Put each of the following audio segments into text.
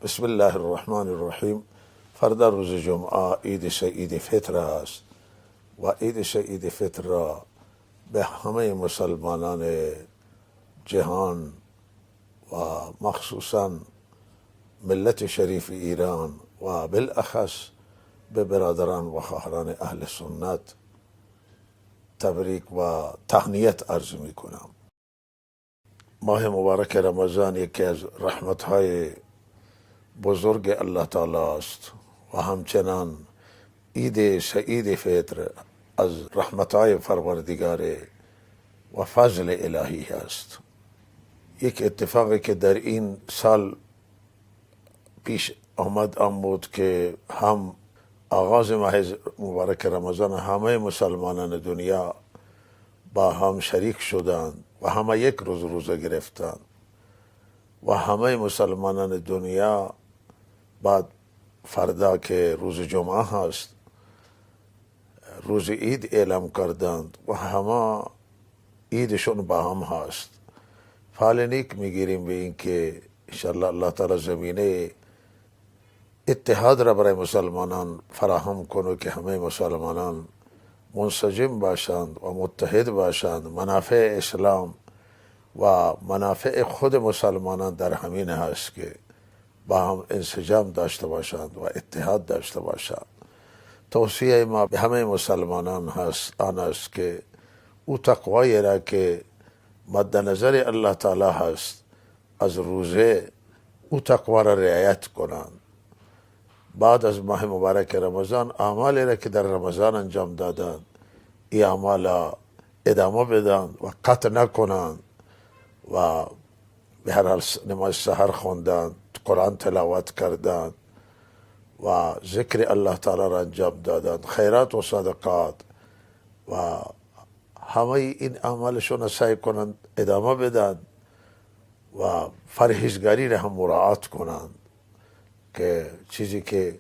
بسم الله الرحمن الرحیم. فردا روز جمعه عید سعید فطر است و عید سعید فطر را به همه مسلمانان جهان و مخصوصا ملت شریف ایران و بالاخص به برادران و خواهران اهل سنت تبریک و تهنیت عرض می کنم. ماه مبارک رمضان یکی از رحمتهای بزرگ الله تعالی است و همچنان عید سعید فطر از رحمتهای پروردگار و فضل الهی است. یک اتفاقی که در این سال پیش آمد بود که هم آغاز ماه مبارک رمضان همه مسلمانان دنیا با هم شریک شدند و همه یک روز روزه گرفتند و همه مسلمانان دنیا بعد فردا که روز جمعه هست روز عید اعلام کردند و همه عیدشون با هم هست. فعل نیک میگیریم به این که انشاءالله الله تعالی زمینه اتحاد را برای مسلمانان فراهم کنه که همه مسلمانان منسجم باشند و متحد باشند. منافع اسلام و منافع خود مسلمانان در همین هست که با هم انسجام داشته باشند و اتحاد داشته باشند. توصیه ما به همه مسلمانان هست آن است که او تقوایی را که مد نظر الله تعالی هست از روزه او تقوا را رعایت کنند. بعد از ماه مبارک رمضان اعمالی را که در رمضان انجام دادند این اعمال ادامه بدند و قطع نکنند و به هر حال نماز سحر خواندند، قرآن تلاوت کردند و ذکر الله تعالی را انجام دادند، خیرات و صدقات و همه این اعمالشون سعی کنند ادامه بدند و پرهیزگاری را هم مراعات کنند که چیزی که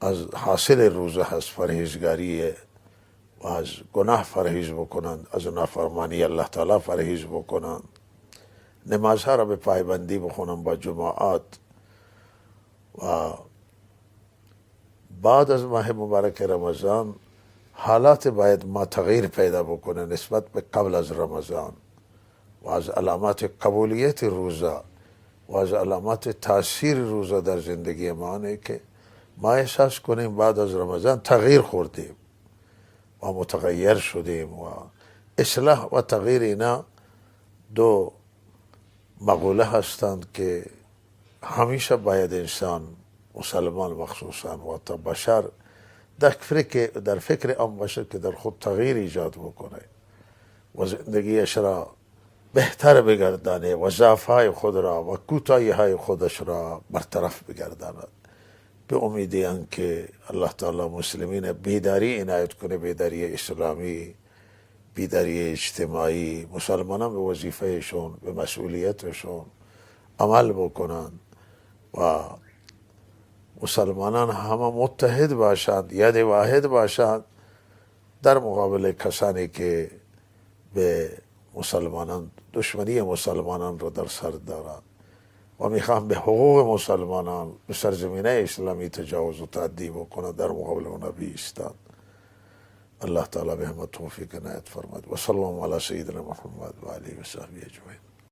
از حاصل روزه هست پرهیزگاریه و از گناه پرهیز بکنند، از نافرمانی الله تعالی پرهیز بکنند، نمازها را به پایبندی بخونند با جماعت و بعد از ماه مبارک رمضان حالات باید ما تغییر پیدا بکنه نسبت به قبل از رمضان و از علامات قبولیت روزه و از علامات تاثیر روزه در زندگی ما اینه که ما احساس کنیم بعد از رمضان تغییر خوردیم و متغیر شدیم و اصلاح و تغییر اینا دو مقوله هستند که همیشه باید انسان مسلمان مخصوصا و تا بشر در فکر آن باشه که در خود تغییر ایجاد بکنه و زندگیش را بهتر بگردانه و ضعف‌های خود را و کوتاهی‌های خودش را برطرف بگرداند. به امید این که الله تعالی مسلمین بیداری عنایت کنه، بیداری اسلامی، بیداری اجتماعی، مسلمانان به وظیفهشون به مسئولیتشون عمل بکنند و مسلمانان همه متحد باشند، ید واحد باشند در مقابل کسانی که به مسلمانان دشمنی مسلمانان را در سر دارند و میخوام به حقوق مسلمانان به سرزمینه اسلامی تجاوز و تعدی بکنند، در مقابل اونا بیستند. الله تعالی به همه توفیق عنایت فرماید و صلی الله علی سیدنا محمد و آله و صحبه اجمعین.